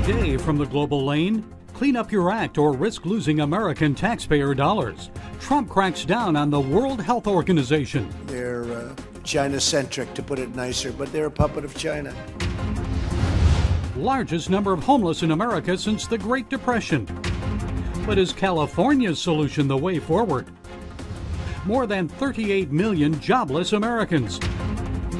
Today from the global lane, clean up your act or risk losing American taxpayer dollars. Trump cracks down on the World Health Organization. They're China-centric, to put it nicer, but they're a puppet of China. Largest number of homeless in America since the Great Depression. But is California's solution the way forward? More than 38 million jobless Americans.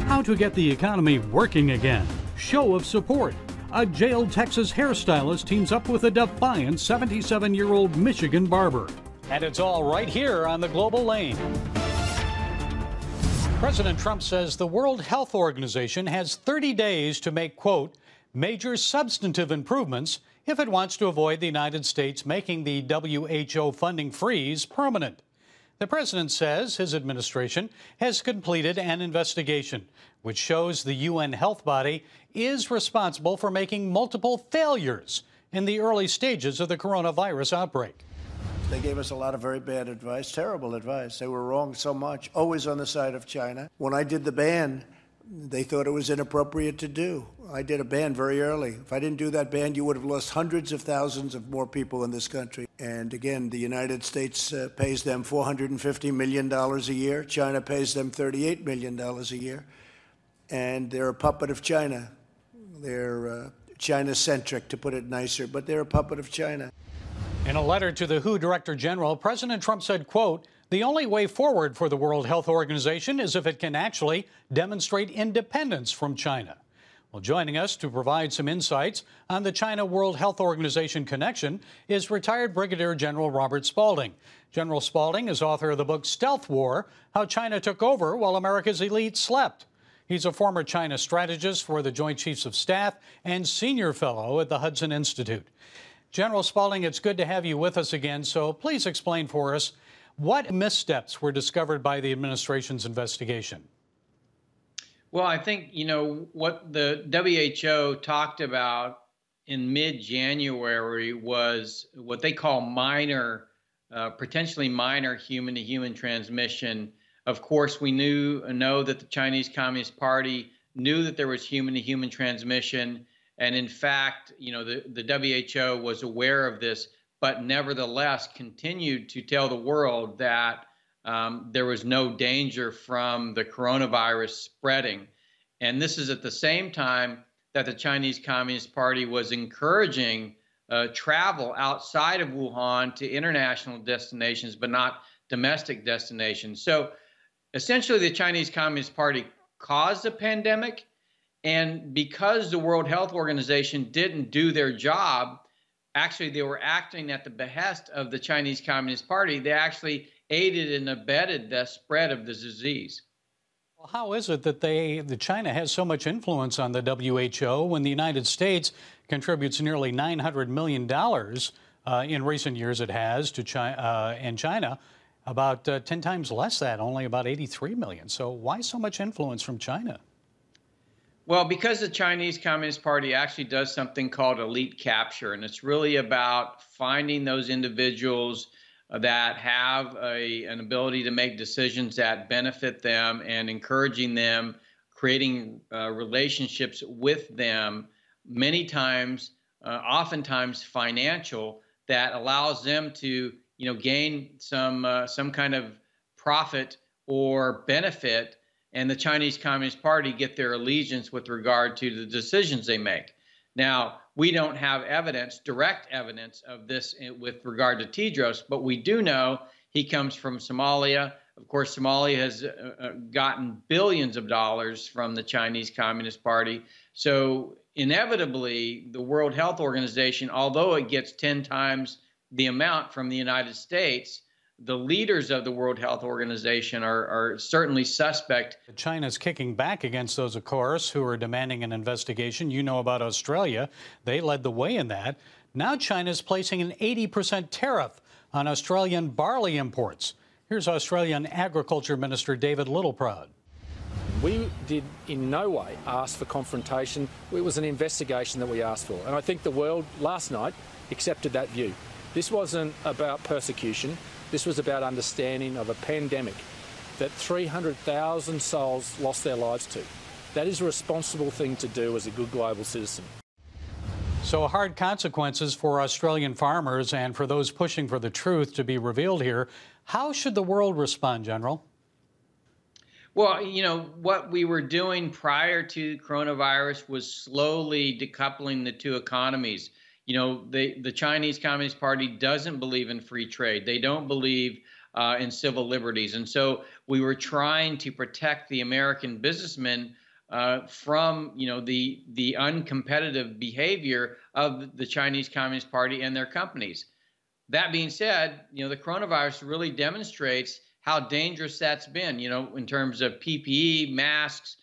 How to get the economy working again. Show of support. A jailed Texas hairstylist teams up with a defiant 77-year-old Michigan barber. And it's all right here on the global lane. President Trump says the World Health Organization has 30 days to make, quote, major substantive improvements if it wants to avoid the United States making the WHO funding freeze permanent. The president says his administration has completed an investigation which shows the UN health body is responsible for making multiple failures in the early stages of the coronavirus outbreak. They gave us a lot of very bad advice, terrible advice. They were wrong so much, always on the side of China. When I did the ban, they thought it was inappropriate to do. I did a ban very early. If I didn't do that ban, you would have lost hundreds of thousands of more people in this country. And again, the United States pays them $450 million a year. China pays them $38 million a year. And they're a puppet of China. They're China-centric, to put it nicer, but they're a puppet of China. In a letter to the WHO Director General, President Trump said, quote, the only way forward for the World Health Organization is if it can actually demonstrate independence from China. Well, joining us to provide some insights on the China World Health Organization connection is retired Brigadier General Robert Spalding. General Spalding is author of the book Stealth War, How China Took Over While America's Elite Slept. He's a former China strategist for the Joint Chiefs of Staff and senior fellow at the Hudson Institute. General Spalding, it's good to have you with us again, so please explain for us what missteps were discovered by the administration's investigation. Well, I think, what the WHO talked about in mid-January was what they call potentially minor human-to-human transmission. Of course, we know that the Chinese Communist Party knew that there was human-to-human transmission. And in fact, the WHO was aware of this, but nevertheless continued to tell the world that there was no danger from the coronavirus spreading. And this is at the same time that the Chinese Communist Party was encouraging travel outside of Wuhan to international destinations, but not domestic destinations. So essentially, the Chinese Communist Party caused the pandemic. And because the World Health Organization didn't do their job, actually, they were acting at the behest of the Chinese Communist Party. They actually aided and abetted the spread of the disease. Well, how is it that China has so much influence on the WHO when the United States contributes nearly $900 million in recent years it has to China, and China about 10 times less that, only about $83 million. So why so much influence from China? Well, because the Chinese Communist Party actually does something called elite capture, and it's really about finding those individuals that have an ability to make decisions that benefit them and encouraging them, creating relationships with them, many times, oftentimes financial, that allows them to gain some kind of profit or benefit, and the Chinese Communist Party get their allegiance with regard to the decisions they make. Now, we don't have direct evidence of this with regard to Tedros, but we do know he comes from Somalia. Of course, Somalia has gotten billions of dollars from the Chinese Communist Party. So inevitably, the World Health Organization, although it gets 10 times the amount from the United States, the leaders of the World Health Organization are certainly suspect. China's kicking back against those, of course, who are demanding an investigation. You know about Australia. They led the way in that. Now China's placing an 80% tariff on Australian barley imports. Here's Australian Agriculture Minister David Littleproud. We did in no way ask for confrontation. It was an investigation that we asked for. And I think the world last night accepted that view. This wasn't about persecution. This was about understanding of a pandemic that 300,000 souls lost their lives to. That is a responsible thing to do as a good global citizen. So hard consequences for Australian farmers and for those pushing for the truth to be revealed here. How should the world respond, General? Well, what we were doing prior to coronavirus was slowly decoupling the two economies. The Chinese Communist Party doesn't believe in free trade. They don't believe in civil liberties. And so we were trying to protect the American businessmen from, the uncompetitive behavior of the Chinese Communist Party and their companies. That being said, the coronavirus really demonstrates how dangerous that's been, in terms of PPE, masks,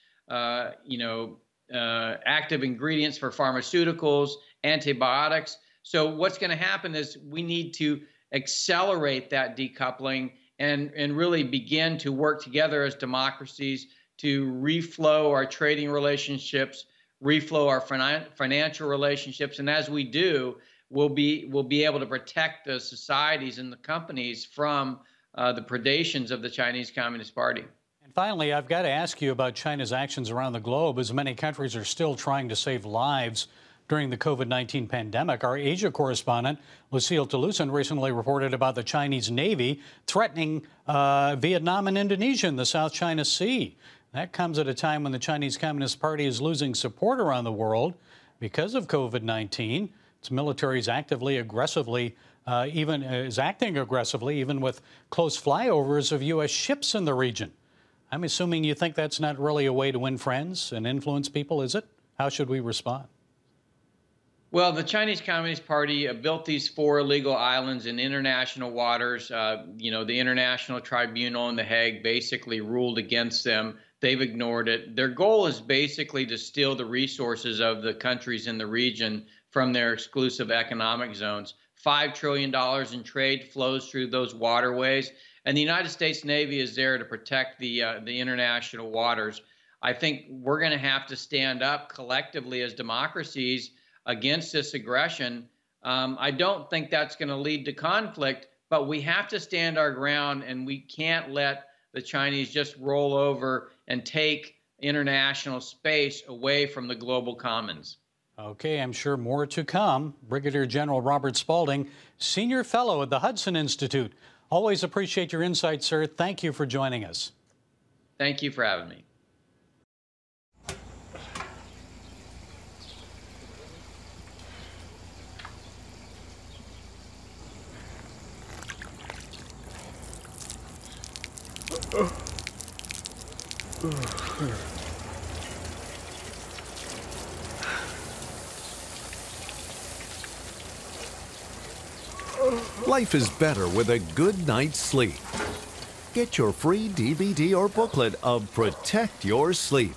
active ingredients for pharmaceuticals, antibiotics. So what's going to happen is we need to accelerate that decoupling and really begin to work together as democracies to reflow our trading relationships, reflow our financial relationships. And as we do, we'll be able to protect the societies and the companies from the predations of the Chinese Communist Party. And finally, I've got to ask you about China's actions around the globe, as many countries are still trying to save lives during the COVID-19 pandemic. Our Asia correspondent, Lucille Toulousan, recently reported about the Chinese Navy threatening Vietnam and Indonesia in the South China Sea. That comes at a time when the Chinese Communist Party is losing support around the world because of COVID-19. Its military is acting aggressively, even with close flyovers of U.S. ships in the region. I'm assuming you think that's not really a way to win friends and influence people, is it? How should we respond? Well, the Chinese Communist Party built these 4 illegal islands in international waters. The International Tribunal in The Hague basically ruled against them. They've ignored it. Their goal is basically to steal the resources of the countries in the region from their exclusive economic zones. $5 trillion in trade flows through those waterways, and the United States Navy is there to protect the international waters. I think we're going to have to stand up collectively as democracies against this aggression. I don't think that's going to lead to conflict, but we have to stand our ground, and we can't let the Chinese just roll over and take international space away from the global commons. Okay, I'm sure more to come. Brigadier General Robert Spalding, Senior Fellow at the Hudson Institute. Always appreciate your insight, sir. Thank you for joining us. Thank you for having me. Life is better with a good night's sleep. Get your free DVD or booklet of Protect Your Sleep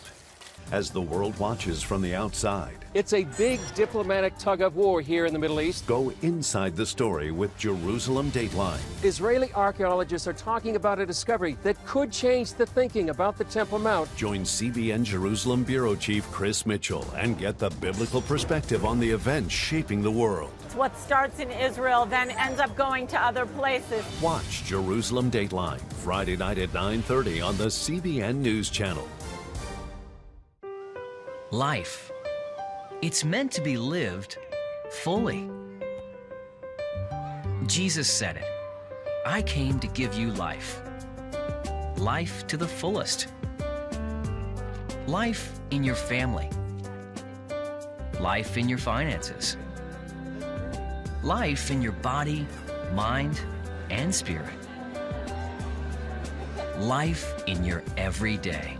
as the world watches from the outside. It's a big diplomatic tug-of-war here in the Middle East. Go inside the story with Jerusalem Dateline. Israeli archaeologists are talking about a discovery that could change the thinking about the Temple Mount. Join CBN Jerusalem Bureau Chief Chris Mitchell and get the biblical perspective on the events shaping the world. What starts in Israel then ends up going to other places. Watch Jerusalem Dateline, Friday night at 9:30 on the CBN News Channel. Life. It's meant to be lived fully. Jesus said it. I came to give you life. Life to the fullest. Life in your family. Life in your finances. Life in your body, mind, and spirit. Life in your everyday.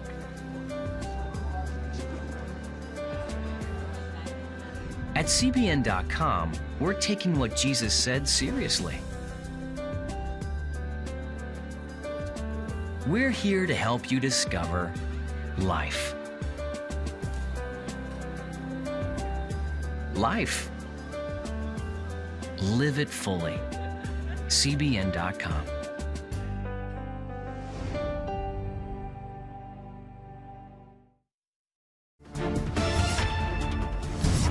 At CBN.com, we're taking what Jesus said seriously. We're here to help you discover life. Life. Live it fully. CBN.com.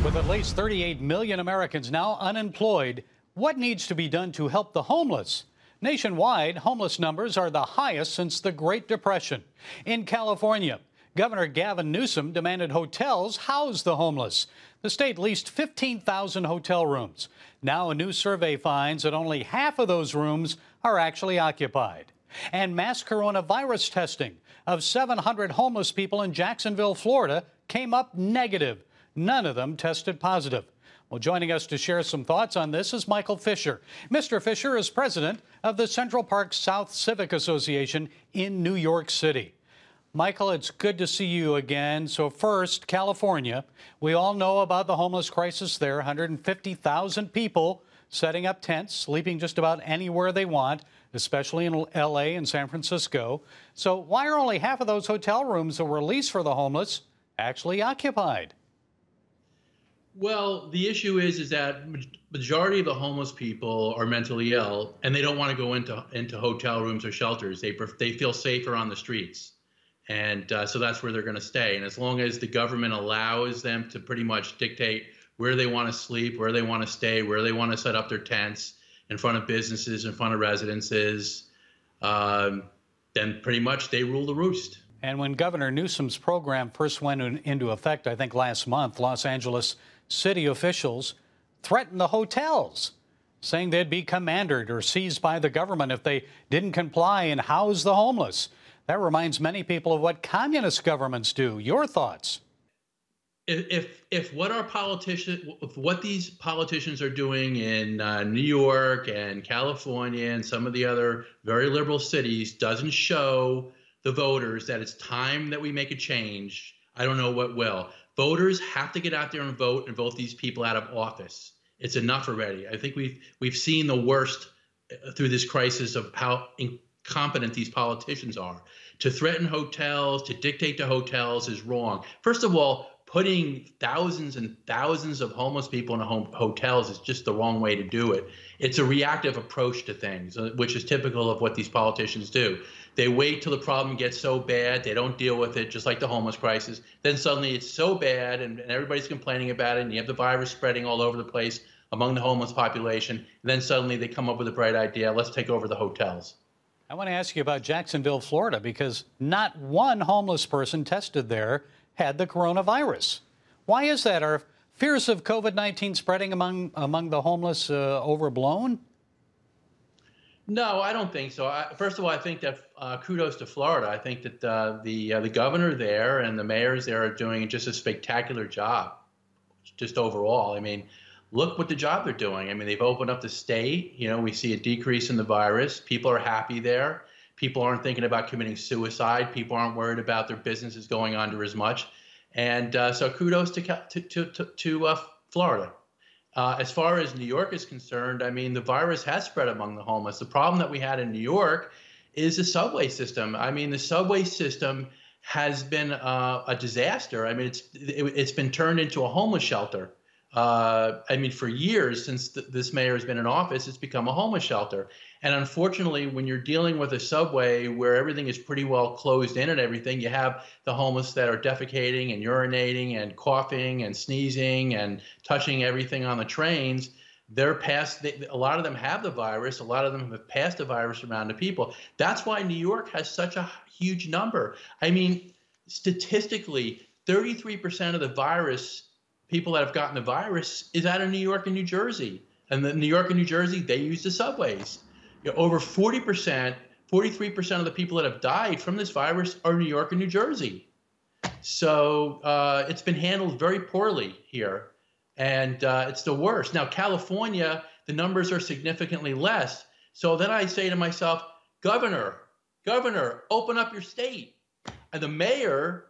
With at least 38 million Americans now unemployed, what needs to be done to help the homeless? Nationwide, homeless numbers are the highest since the Great Depression. In California, Governor Gavin Newsom demanded hotels house the homeless. The state leased 15,000 hotel rooms. Now a new survey finds that only half of those rooms are actually occupied. And mass coronavirus testing of 700 homeless people in Jacksonville, Florida, came up negative. None of them tested positive. Well, joining us to share some thoughts on this is Michael Fisher. Mr. Fisher is president of the Central Park South Civic Association in New York City. Michael, it's good to see you again. So first, California. We all know about the homeless crisis there. 150,000 people setting up tents, sleeping just about anywhere they want, especially in L.A. and San Francisco. So why are only half of those hotel rooms that were leased for the homeless actually occupied? Well, the issue is that majority of the homeless people are mentally ill, and they don't want to go into hotel rooms or shelters. They feel safer on the streets. And so that's where they're going to stay. And as long as the government allows them to pretty much dictate where they want to sleep, where they want to stay, where they want to set up their tents, in front of businesses, in front of residences, then pretty much they rule the roost. And when Governor Newsom's program first went into effect, I think last month, Los Angeles city officials threatened the hotels, saying they'd be commandered or seized by the government if they didn't comply and house the homeless. That reminds many people of what communist governments do. Your thoughts? If what these politicians are doing in New York and California and some of the other very liberal cities doesn't show the voters that it's time that we make a change, I don't know what will. Voters have to get out there and vote these people out of office. It's enough already. I think we've seen the worst through this crisis of how incompetent these politicians are. To threaten hotels, to dictate to hotels is wrong. First of all, putting thousands and thousands of homeless people in hotels is just the wrong way to do it. It's a reactive approach to things, which is typical of what these politicians do. They wait till the problem gets so bad, they don't deal with it, just like the homeless crisis. Then suddenly it's so bad and everybody's complaining about it, and you have the virus spreading all over the place among the homeless population. And then suddenly they come up with a bright idea, let's take over the hotels. I want to ask you about Jacksonville, Florida, because not one homeless person tested there had the coronavirus. Why is that? Are fears of COVID-19 spreading among the homeless overblown? No, I don't think so. First of all, I think that kudos to Florida. I think that the governor there and the mayors there are doing just a spectacular job, just overall. I mean, look what the job they're doing. I mean, they've opened up the state. You know, we see a decrease in the virus. People are happy there. People aren't thinking about committing suicide. People aren't worried about their businesses going under as much. And so kudos to Florida. As far as New York is concerned, I mean, the virus has spread among the homeless. The problem that we had in New York is the subway system. I mean, the subway system has been a disaster. I mean, it's been turned into a homeless shelter. I mean, for years since this mayor has been in office, it's become a homeless shelter. And unfortunately, when you're dealing with a subway where everything is pretty well closed in and everything, you have the homeless that are defecating and urinating and coughing and sneezing and touching everything on the trains. A lot of them have the virus. A lot of them have passed the virus around to people. That's why New York has such a huge number. I mean, statistically, 33% of the virus, people that have gotten the virus, is out of New York and New Jersey. And then New York and New Jersey, they use the subways. You know, over 40%, 43% of the people that have died from this virus are New York and New Jersey. So it's been handled very poorly here, and it's the worst. Now, California, the numbers are significantly less. So then I say to myself, Governor, open up your state. And the mayor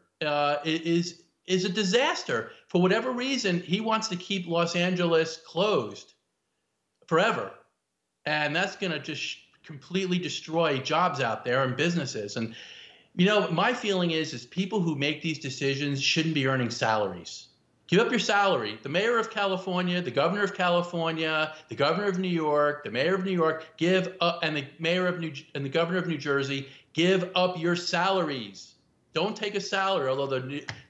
is a disaster. For whatever reason, he wants to keep Los Angeles closed forever. And that's going to just completely destroy jobs out there and businesses. And, you know, my feeling is people who make these decisions shouldn't be earning salaries. Give up your salary. The mayor of California, the governor of California, the governor of New York, the mayor of New York, and the governor of New Jersey, give up your salaries. Don't take a salary, although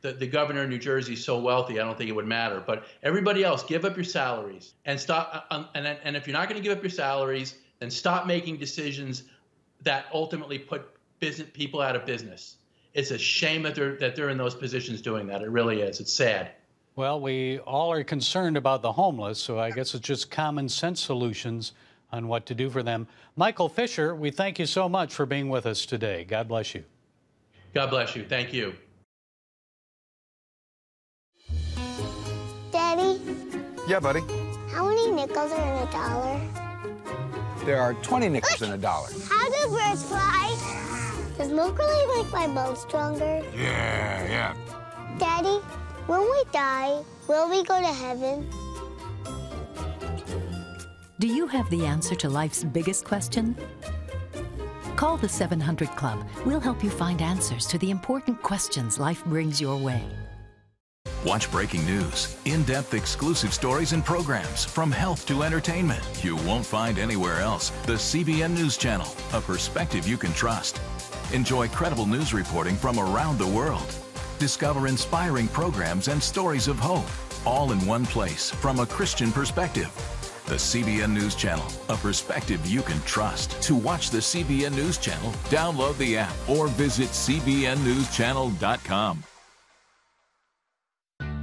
the governor of New Jersey is so wealthy, I don't think it would matter. But everybody else, give up your salaries and stop. And if you're not going to give up your salaries, then stop making decisions that ultimately put people out of business. It's a shame that they're in those positions doing that. It really is. It's sad. Well, we all are concerned about the homeless, so I guess it's just common sense solutions on what to do for them. Michael Fisher, we thank you so much for being with us today. God bless you. God bless you. Thank you. Daddy? Yeah, buddy? How many nickels are in a dollar? There are 20 nickels in a dollar. How do birds fly? Does milk really make my bones stronger? Yeah. Daddy, when we die, will we go to heaven? Do you have the answer to life's biggest question? Call the 700 Club. We'll help you find answers to the important questions life brings your way. Watch breaking news, in-depth exclusive stories and programs from health to entertainment you won't find anywhere else. The CBN News Channel, a perspective you can trust. Enjoy credible news reporting from around the world. Discover inspiring programs and stories of hope, all in one place from a Christian perspective. The CBN News Channel, a perspective you can trust. To watch the CBN News Channel, download the app or visit cbnnewschannel.com.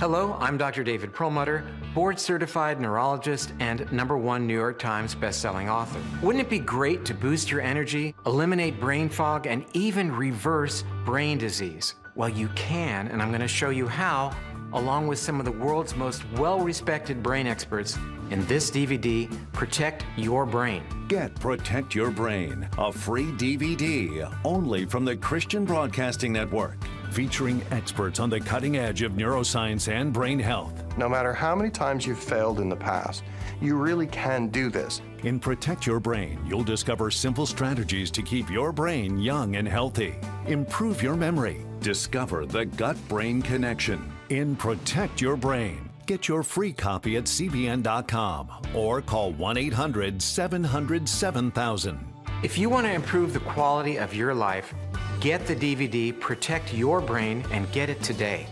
Hello, I'm Dr. David Perlmutter, board-certified neurologist and #1 New York Times bestselling author. Wouldn't it be great to boost your energy, eliminate brain fog, and even reverse brain disease? Well, you can, and I'm going to show you how, along with some of the world's most well-respected brain experts in this DVD, Protect Your Brain. Get Protect Your Brain, a free DVD only from the Christian Broadcasting Network, featuring experts on the cutting edge of neuroscience and brain health. No matter how many times you've failed in the past, you really can do this. In Protect Your Brain, you'll discover simple strategies to keep your brain young and healthy. Improve your memory. Discover the gut-brain connection. In Protect Your Brain, get your free copy at cbn.com or call 1-800-700-7000. If you want to improve the quality of your life, get the DVD Protect Your Brain and get it today.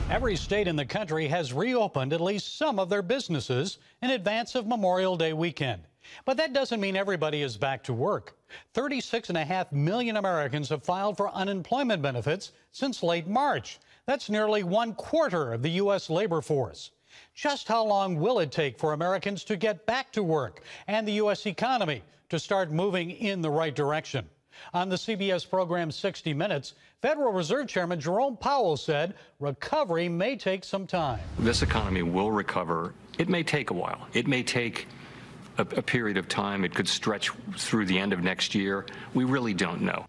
Every state in the country has reopened at least some of their businesses in advance of Memorial Day weekend. But that doesn't mean everybody is back to work. 36.5 million Americans have filed for unemployment benefits since late March. That's nearly 1/4 of the U.S. labor force. Just how long will it take for Americans to get back to work and the U.S. economy to start moving in the right direction? On the CBS program 60 Minutes, Federal Reserve Chairman Jerome Powell said recovery may take some time. This economy will recover. It may take a while. It may take a period of time. It could stretch through the end of next year. We really don't know.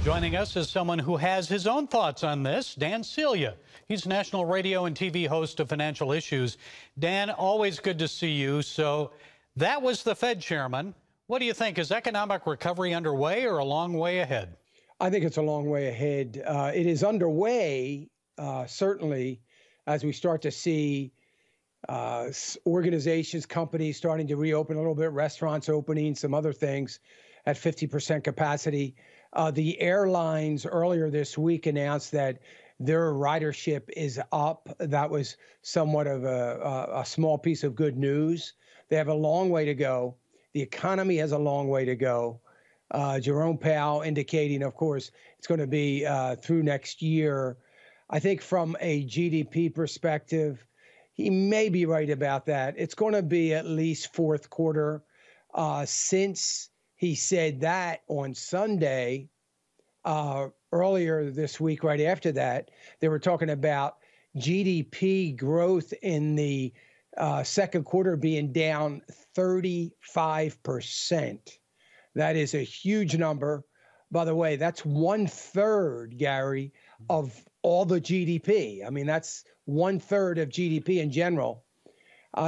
Joining us is someone who has his own thoughts on this, Dan Celia. He's national radio and TV host of Financial Issues. Dan, always good to see you. So that was the Fed chairman. What do you think? Is economic recovery underway or a long way ahead? I think it's a long way ahead. It is underway, certainly, as we start to see organizations, companies starting to reopen a little bit, restaurants opening, some other things at 50% capacity. The airlines earlier this week announced that their ridership is up. That was somewhat of a small piece of good news. They have a long way to go. The economy has a long way to go. Jerome Powell indicating, of course, it's going to be through next year. I think from a GDP perspective, he may be right about that. It's going to be at least fourth quarter. Since he said that on Sunday, earlier this week, right after that, they were talking about GDP growth in the second quarter being down 35%. That is a huge number. By the way, that's 1/3, Gary, of all the GDP. I mean, that's 1/3 of GDP in general.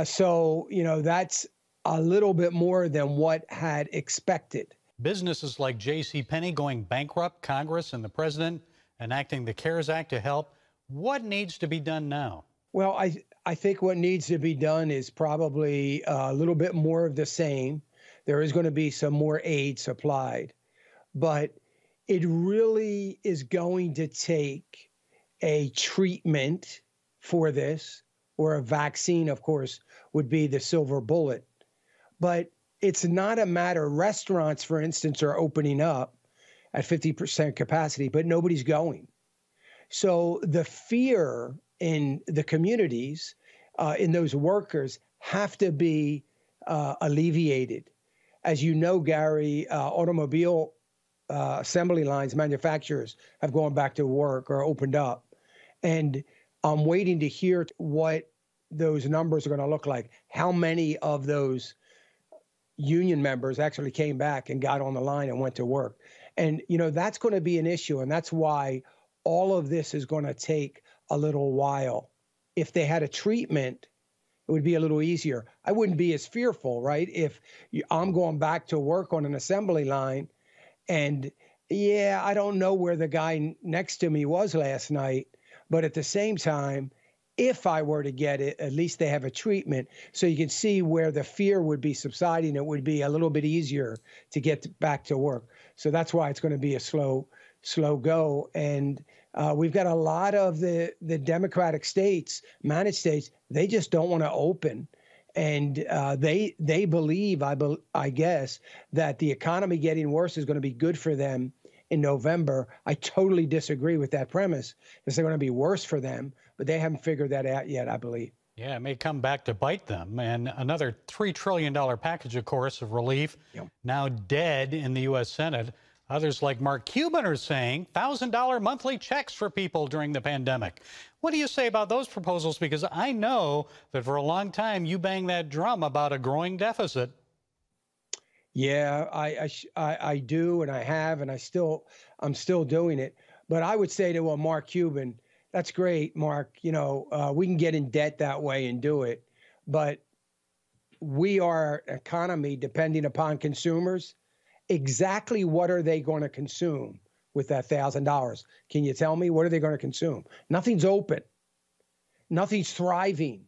So, that's a little bit more than what had expected. Businesses like JCPenney going bankrupt, Congress and the president enacting the CARES Act to help. What needs to be done now? Well, I think what needs to be done is probably a little bit more of the same. There is going to be some more aid supplied, but it really is going to take a treatment for this, or a vaccine, of course, would be the silver bullet. But it's not a matter. Restaurants, for instance, are opening up at 50% capacity, but nobody's going. So the fear in the communities, in those workers, have to be alleviated. As you know, Gary, automobile assembly lines, manufacturers have gone back to work or opened up. And I'm waiting to hear what those numbers are going to look like. How many of those union members actually came back and got on the line and went to work? And, you know, that's going to be an issue. And that's why all of this is going to take a little while. If they had a treatment, it would be a little easier. I wouldn't be as fearful, right? If I'm going back to work on an assembly line and, yeah, I don't know where the guy next to me was last night, but at the same time, if I were to get it, at least they have a treatment. So you can see where the fear would be subsiding. It would be a little bit easier to get back to work. So that's why it's going to be a slow go. And we've got a lot of the Democratic states, managed states, they just don't want to open. And they believe, I guess, that the economy getting worse is going to be good for them in November. I totally disagree with that premise. It's going to be worse for them, but they haven't figured that out yet, I believe. Yeah, it may come back to bite them. And another $3 trillion package, of course, of relief now dead in the U.S. Senate. Others like Mark Cuban are saying $1,000 monthly checks for people during the pandemic. What do you say about those proposals? Because I know that for a long time you banged that drum about a growing deficit. Yeah, I do, and I have, and I'm still doing it. But I would say to Mark Cuban, that's great, Mark. You know, we can get in debt that way and do it, but we are an economy depending upon consumers. Exactly what are they going to consume with that $1,000? Can you tell me? What are they going to consume? Nothing's open. Nothing's thriving.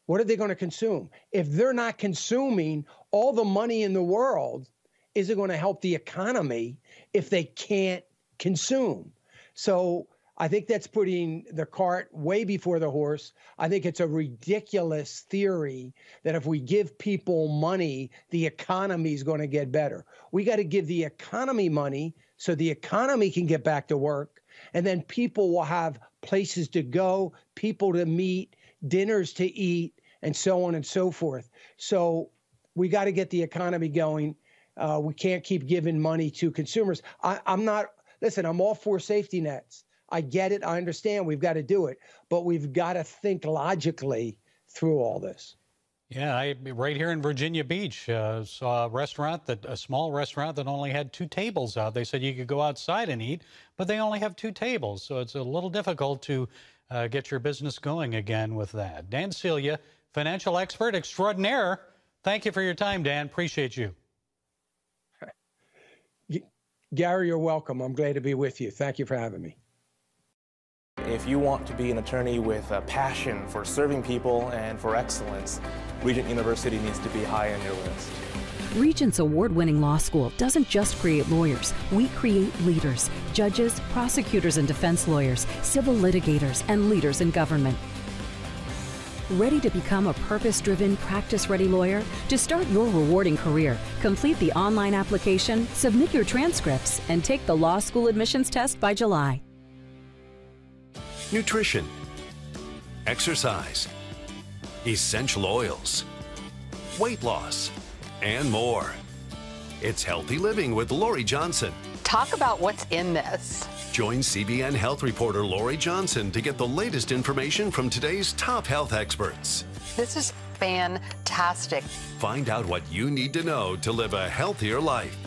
What are they going to consume? If they're not consuming, all the money in the world isn't going to help the economy if they can't consume. So I think that's putting the cart way before the horse. I think it's a ridiculous theory that if we give people money, the economy is going to get better. We got to give the economy money so the economy can get back to work, and then people will have places to go, people to meet, dinners to eat, and so on and so forth. So we got to get the economy going. We can't keep giving money to consumers. I'm all for safety nets. I get it. I understand. We've got to do it. But we've got to think logically through all this. Yeah, right here in Virginia Beach, saw a small restaurant that only had 2 tables out. They said you could go outside and eat, but they only have 2 tables. So it's a little difficult to get your business going again with that. Dan Celia, financial expert extraordinaire. Thank you for your time, Dan. Appreciate you. Gary, you're welcome. I'm glad to be with you. Thank you for having me. If you want to be an attorney with a passion for serving people and for excellence, Regent University needs to be high on your list. Regent's award-winning law school doesn't just create lawyers. We create leaders, judges, prosecutors and defense lawyers, civil litigators, and leaders in government. Ready to become a purpose-driven, practice-ready lawyer? To start your rewarding career, complete the online application, submit your transcripts, and take the law school admissions test by July. Nutrition, exercise, essential oils, weight loss, and more. It's Healthy Living with Lori Johnson. Talk about what's in this. Join CBN health reporter Lori Johnson to get the latest information from today's top health experts. This is fantastic. Find out what you need to know to live a healthier life.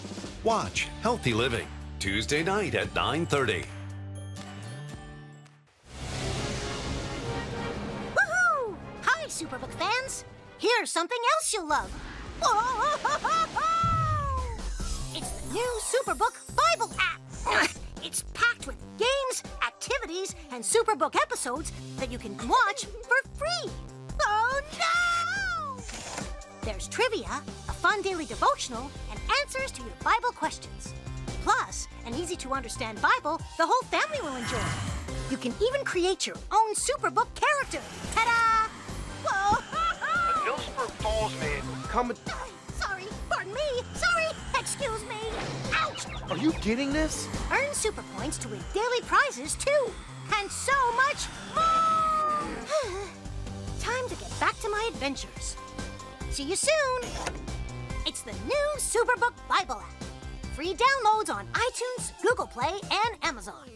Watch Healthy Living, Tuesday night at 9:30. Woohoo! Hi, Superbook fans. Here's something else you'll love. It's the new Superbook Bible app. It's packed with games, activities, and Superbook episodes that you can watch for free. Oh, no! There's trivia, a fun daily devotional, and answers to your Bible questions. Plus, an easy-to-understand Bible the whole family will enjoy. You can even create your own Superbook character. Ta-da! Whoa! No super falls, man. Come with... Sorry, pardon me. Sorry, excuse me. Ouch! Are you getting this? Earn super points to win daily prizes, too. and so much more! Time to get back to my adventures. See you soon! It's the new Superbook Bible app. Free downloads on iTunes, Google Play, and Amazon.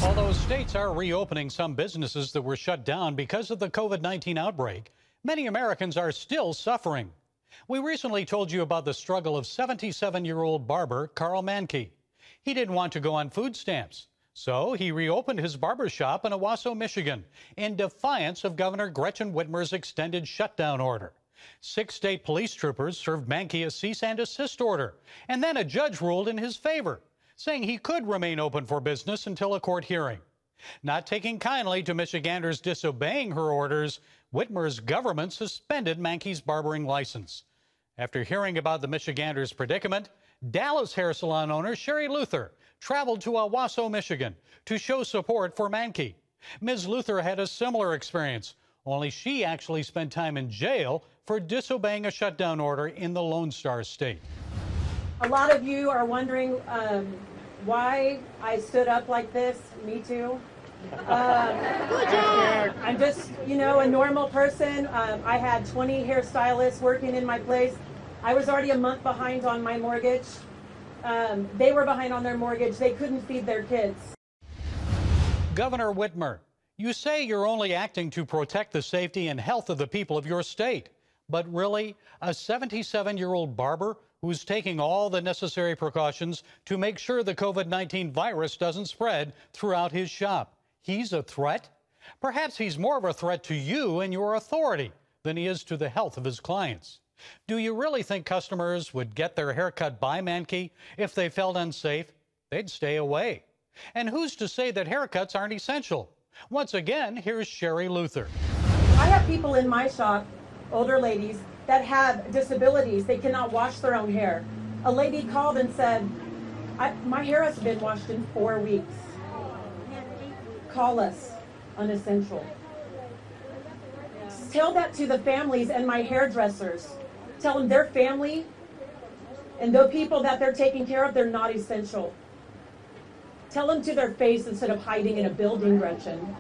Although states are reopening some businesses that were shut down because of the COVID-19 outbreak, many Americans are still suffering. We recently told you about the struggle of 77-year-old barber Carl Mankey. He didn't want to go on food stamps, so he reopened his barber shop in Owasso, Michigan, in defiance of Governor Gretchen Whitmer's extended shutdown order. 6 state police troopers served Mankey a cease and desist order, and then a judge ruled in his favor, saying he could remain open for business until a court hearing. Not taking kindly to Michiganders disobeying her orders, Whitmer's government suspended Mankey's barbering license. After hearing about the Michiganders' predicament, Dallas hair salon owner Sherry Luther traveled to Owasso, Michigan, to show support for Mankey. Ms. Luther had a similar experience, only she actually spent time in jail for disobeying a shutdown order in the Lone Star State. A lot of you are wondering why I stood up like this. Me too. I'm just, a normal person. I had 20 hairstylists working in my place. I was already a month behind on my mortgage. They were behind on their mortgage. They couldn't feed their kids. Governor Whitmer, you say you're only acting to protect the safety and health of the people of your state. But really, a 77-year-old barber who's taking all the necessary precautions to make sure the COVID-19 virus doesn't spread throughout his shop. He's a threat? Perhaps he's more of a threat to you and your authority than he is to the health of his clients. Do you really think customers would get their hair cut by Mankey if they felt unsafe? They'd stay away. And who's to say that haircuts aren't essential? Once again, here's Sherry Luther. I have people in my shop, older ladies, that have disabilities. They cannot wash their own hair. A lady called and said, my hair has been washed in 4 weeks. Call us, unessential. Tell that to the families and my hairdressers. Tell them their family and the people that they're taking care of, they're not essential. Tell them to their face instead of hiding in a building, Gretchen.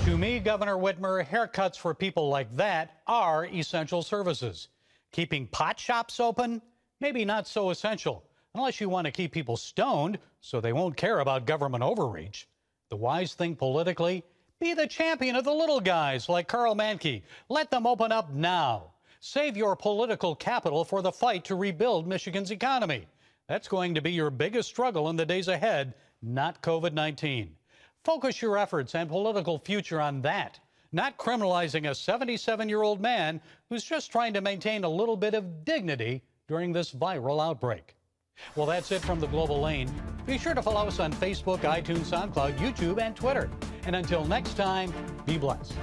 To me, Governor Whitmer, haircuts for people like that are essential services. Keeping pot shops open? Maybe not so essential, unless you want to keep people stoned so they won't care about government overreach. The wise thing politically? Be the champion of the little guys like Carl Mankey. Let them open up now. Save your political capital for the fight to rebuild Michigan's economy. That's going to be your biggest struggle in the days ahead, not COVID-19. Focus your efforts and political future on that, not criminalizing a 77-year-old man who's just trying to maintain a little bit of dignity during this viral outbreak. Well, that's it from the Global Lane. Be sure to follow us on Facebook, iTunes, SoundCloud, YouTube, and Twitter. And until next time, be blessed.